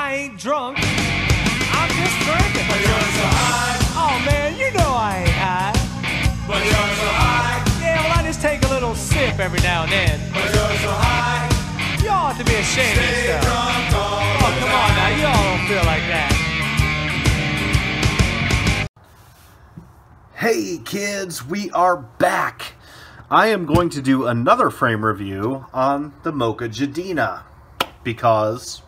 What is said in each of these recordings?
I ain't drunk. I'm just drinking. But you're so high. Oh man, you know I ain't high. But you're so high. Yeah, well I just take a little sip every now and then. But you're so high. You ought to be ashamed of Stay yourself. drunk all Oh, the come time. on now, you all don't feel like that. Hey kids, we are back. I am going to do another frame review on the Moka Jadina because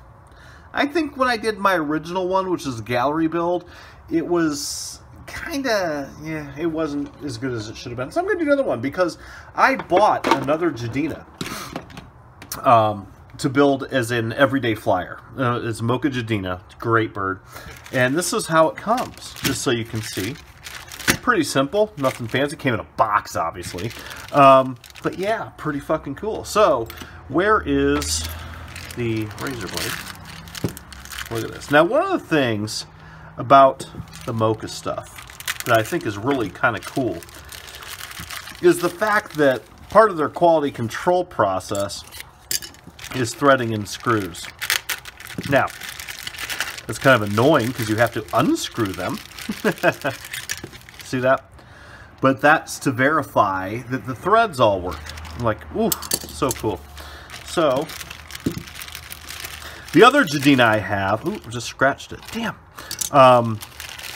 I think when I did my original one, which is a gallery build, it was it wasn't as good as it should have been. So I'm going to do another one because I bought another Jadina to build as an everyday flyer. It's Moka Jadina, great bird. And this is how it comes, just so you can see. Pretty simple, nothing fancy. Came in a box, obviously. But yeah, pretty fucking cool. So, where is the razor blade? Look at this. Now, one of the things about the Moka stuff that I think is really kind of cool is the fact that part of their quality control process is threading in screws. Now, it's kind of annoying because you have to unscrew them. See that? But that's to verify that the threads all work. I'm like, ooh, so cool. So, the other Jadina I have, ooh, just scratched it, damn,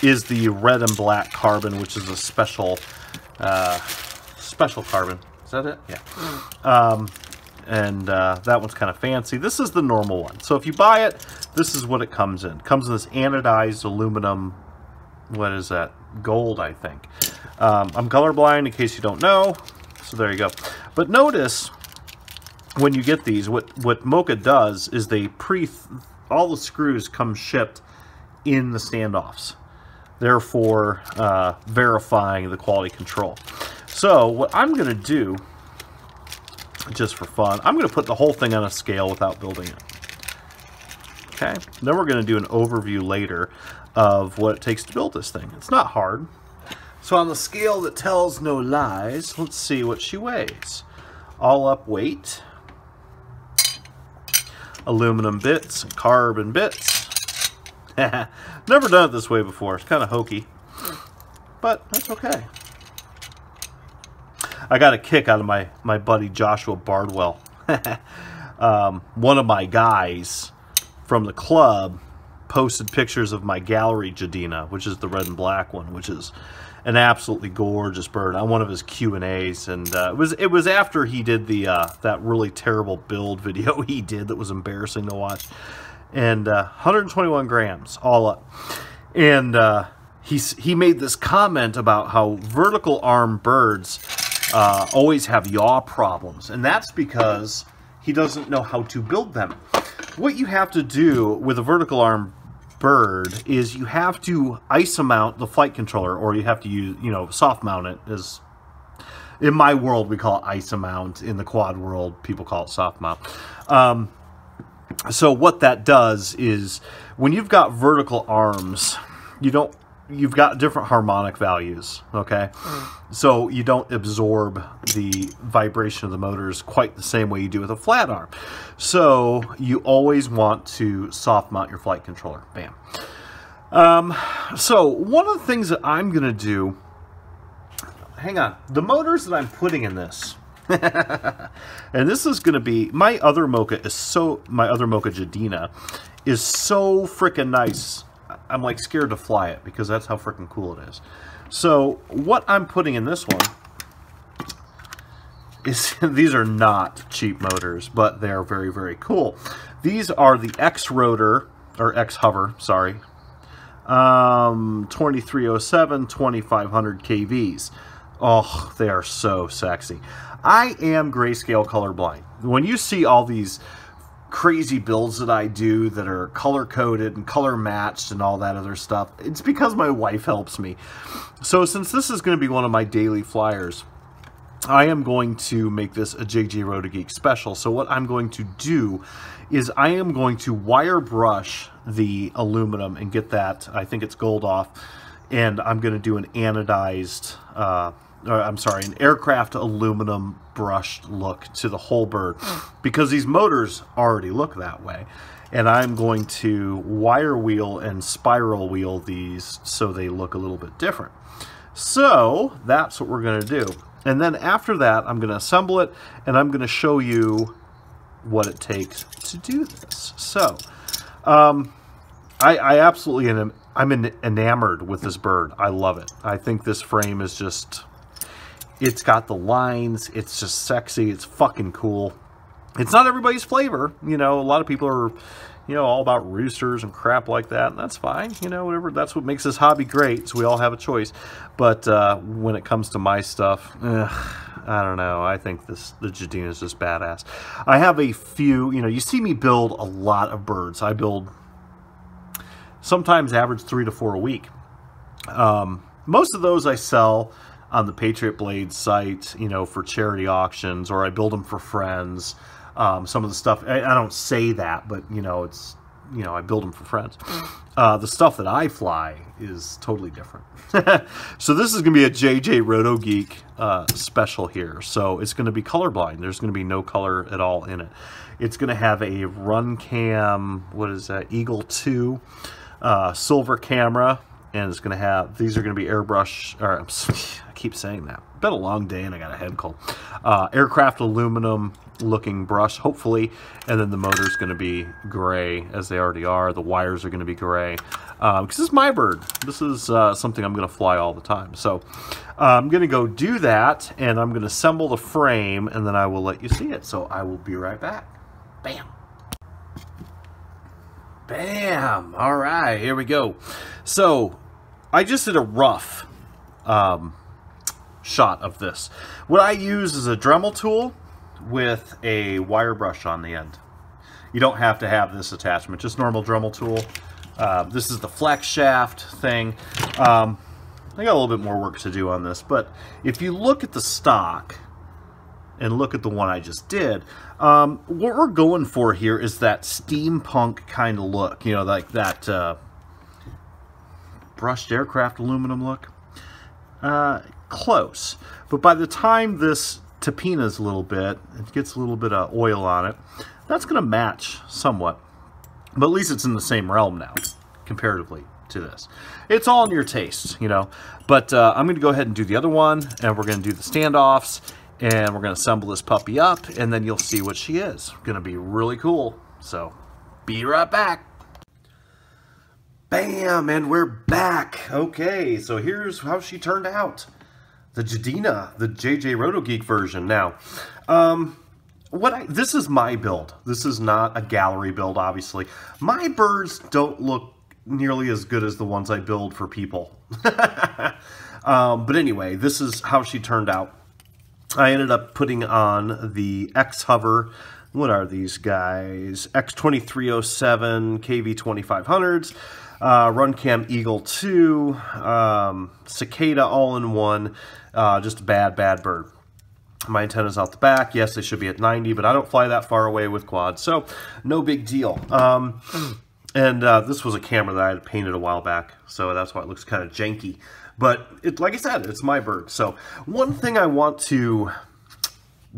is the red and black carbon, which is a special carbon. Is that it? Yeah. That one's kind of fancy. This is the normal one. So if you buy it, this is what it comes in. It comes in this anodized aluminum, what is that? Gold, I think. I'm colorblind in case you don't know, so there you go. But notice when you get these, what Moka does is they all the screws come shipped in the standoffs, therefore verifying the quality control. So what I'm going to do, just for fun, I'm going to put the whole thing on a scale without building it. Okay, then we're going to do an overview later of what it takes to build this thing. It's not hard. So on the scale that tells no lies, let's see what she weighs. All up weight, aluminum bits, and carbon bits. Never done it this way before. It's kind of hokey, but that's okay. I got a kick out of my buddy Joshua Bardwell. One of my guys from the club posted pictures of my gallery Jadina, which is the red and black one, which is an absolutely gorgeous bird, on one of his Q&As, and it was after he did the that really terrible build video he did that was embarrassing to watch, and 121 grams all up, and he made this comment about how vertical arm birds always have yaw problems, and that's because he doesn't know how to build them. What you have to do with a vertical arm bird is you have to ISO mount the flight controller, or you have to use, soft mount it. Is in my world we call it ISO mount. In the quad world, people call it soft mount. So what that does is when you've got vertical arms, you've got different harmonic values, okay? So you don't absorb the vibration of the motors quite the same way you do with a flat arm. So you always want to soft mount your flight controller. Bam. So one of the things that I'm going to do, hang on, the motors that I'm putting in this, and this is going to be, my other Moka Jadina is so freaking nice. I'm like scared to fly it because that's how freaking cool it is. So what I'm putting in this one is, these are not cheap motors, but they're very, very cool. These are the X-Rotor, or X-Hover, sorry, 2307, 2500 kVs. Oh, they are so sexy. I am grayscale colorblind. When you see all these crazy builds that I do that are color coded and color matched and all that other stuff, it's because my wife helps me. So since this is going to be one of my daily flyers, I am going to make this a JJ Rotogeek special. So what I'm going to do is I am going to wire brush the aluminum and get that, I think it's gold, off, and I'm going to do an anodized an aircraft aluminum brushed look to the whole bird, because these motors already look that way. and I'm going to wire wheel and spiral wheel these so they look a little bit different. So that's what we're going to do. And then after that, I'm going to assemble it, and I'm going to show you what it takes to do this. So I absolutely am. I'm enamored with this bird. I love it. I think this frame is just, it's got the lines. It's just sexy. It's fucking cool. It's not everybody's flavor. You know, a lot of people are, you know, all about roosters and crap like that. And that's fine. You know, whatever. That's what makes this hobby great. So we all have a choice. But when it comes to my stuff, I don't know. I think the Jadina is just badass. I have a few, you know, you see me build a lot of birds. I build sometimes average 3 to 4 a week. Most of those I sell on the Patriot Blades site, you know, for charity auctions, or I build them for friends. Some of the stuff, I don't say that, but, you know, it's, you know, I build them for friends. The stuff that I fly is totally different. So this is going to be a JJ Roto Geek special here. So it's going to be colorblind. There's going to be no color at all in it. It's going to have a Runcam, what is that, Eagle 2 silver camera, and it's going to have, these are going to be airbrush, or I keep saying that. Been a long day and I got a head cold. Aircraft aluminum looking brush, hopefully, and then the motor's going to be gray, as they already are. The wires are going to be gray, because this is my bird. This is something I'm going to fly all the time. So I'm going to go do that, and I'm going to assemble the frame, and then I will let you see it. So I will be right back. Bam. Bam. All right, here we go. So I just did a rough shot of this. What I use is a Dremel tool with a wire brush on the end. You don't have to have this attachment, just normal Dremel tool. This is the flex shaft thing. I got a little bit more work to do on this, but if you look at the stock and look at the one I just did, what we're going for here is that steampunk kind of look, you know, like that brushed aircraft aluminum look. Close, but by the time this tapina's a little bit, it gets a little bit of oil on it, that's going to match somewhat, but at least it's in the same realm now comparatively to this. It's all in your taste, you know, but I'm going to go ahead and do the other one, and we're going to do the standoffs, and we're going to assemble this puppy up, and then you'll see what she is. Going to be really cool. So be right back. Bam, and we're back. Okay, so here's how she turned out. The Jadina, the JJ Roto Geek version. Now, this is my build. This is not a gallery build, obviously. My birds don't look nearly as good as the ones I build for people. But anyway, this is how she turned out. I ended up putting on the X-Hover. What are these guys? X2307 KV2500s. Runcam Eagle 2, Cicada all-in-one, just a bad bird. My antenna's out the back. Yes, they should be at 90, but I don't fly that far away with quads, so no big deal. And this was a camera that I had painted a while back, so that's why it looks kind of janky. But like I said, it's my bird. So one thing I want to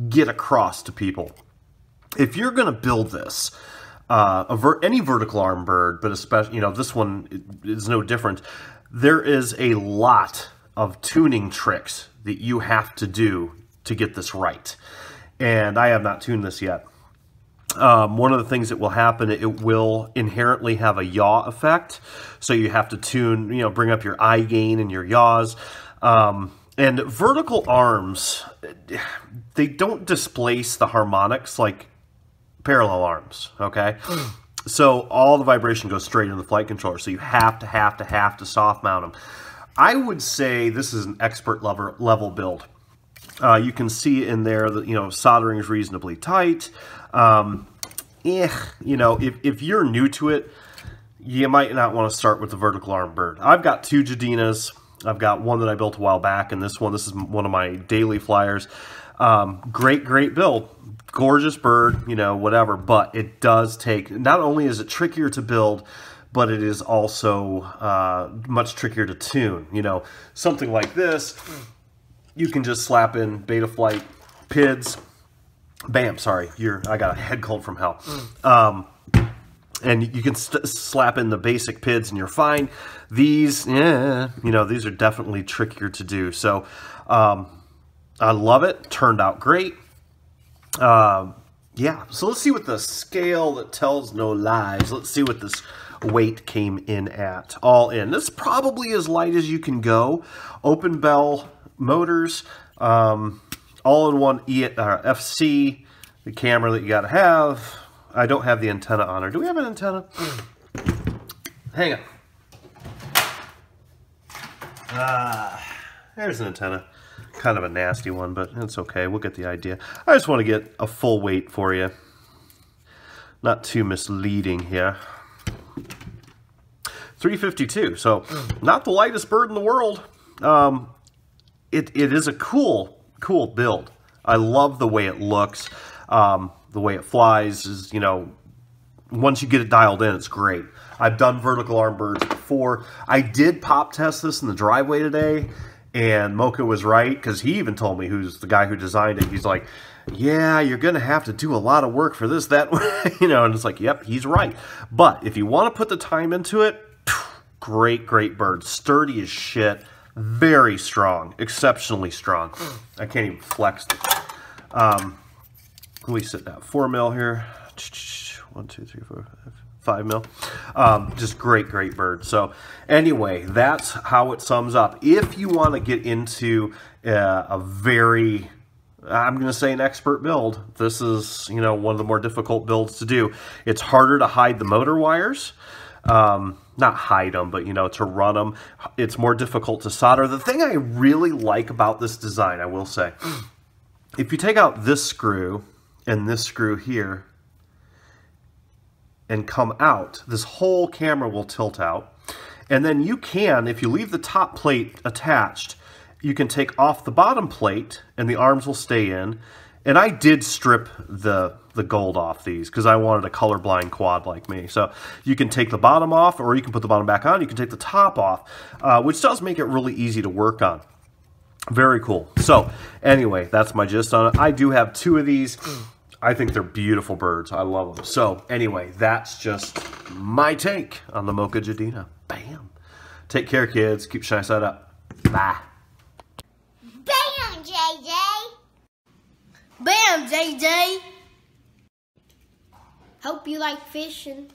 get across to people, if you're going to build this, any vertical arm bird, but especially, you know, this one is no different. There is a lot of tuning tricks that you have to do to get this right. And I have not tuned this yet. One of the things that will happen, it will inherently have a yaw effect. So you have to tune, you know, bring up your eye gain and your yaws. And vertical arms, they don't displace the harmonics like parallel arms, okay? So all the vibration goes straight into the flight controller, so you have to soft mount them. I would say this is an expert level build. You can see in there that, you know, soldering is reasonably tight. You know, if you're new to it, you might not want to start with the vertical arm bird. I've got 2 Jadinas. I've got one that I built a while back, and this is one of my daily flyers. Great build. Gorgeous bird, you know, whatever, but it does take, not only is it trickier to build, but it is also much trickier to tune. You know, something like this, you can just slap in Betaflight PIDs. Bam, sorry, I got a head cold from hell. And you can slap in the basic PIDs and you're fine. These, yeah, you know, these are definitely trickier to do. So I love it. Turned out great. Yeah, so let's see what the scale that tells no lies. Let's see what this weight came in at. All in. This is probably as light as you can go. Open bell motors, all-in-one FC, the camera that you got to have. I don't have the antenna on her. Do we have an antenna? Hang on. There's an antenna. Kind of a nasty one, but it's okay. We'll get the idea. I just want to get a full weight for you. Not too misleading here. 352. So not the lightest bird in the world. It is a cool build. I love the way it looks. The way it flies is, you know, once you get it dialed in, it's great. I've done vertical arm birds before. I did pop test this in the driveway today, and Moka was right, because he even told me, who's the guy who designed it, he's like, yeah, you're going to have to do a lot of work for this, that, you know, and it's like, yep, he's right. But if you want to put the time into it, great bird. Sturdy as shit. Very strong. Exceptionally strong. I can't even flex it. We sit down 4 mil here. 1, 2, 3, 4, 5 mil. Just great bird. So anyway, that's how it sums up. If you want to get into a very, I'm going to say an expert build, this is, you know, one of the more difficult builds to do. It's harder to hide the motor wires. Not hide them, but, you know, to run them. It's more difficult to solder. The thing I really like about this design, I will say, if you take out this screw and this screw here and come out, this whole camera will tilt out. And then you can, if you leave the top plate attached, you can take off the bottom plate and the arms will stay in. And I did strip the gold off these because I wanted a colorblind quad like me. So you can take the bottom off, or you can put the bottom back on. You can take the top off, which does make it really easy to work on. Very cool. So anyway, that's my gist on it. I do have 2 of these. I think they're beautiful birds. I love them. So anyway, that's just my take on the Moka Jadina. Bam. Take care, kids. Keep shiny side up. Bye. Bam, JJ. Bam, JJ. Hope you like fishing.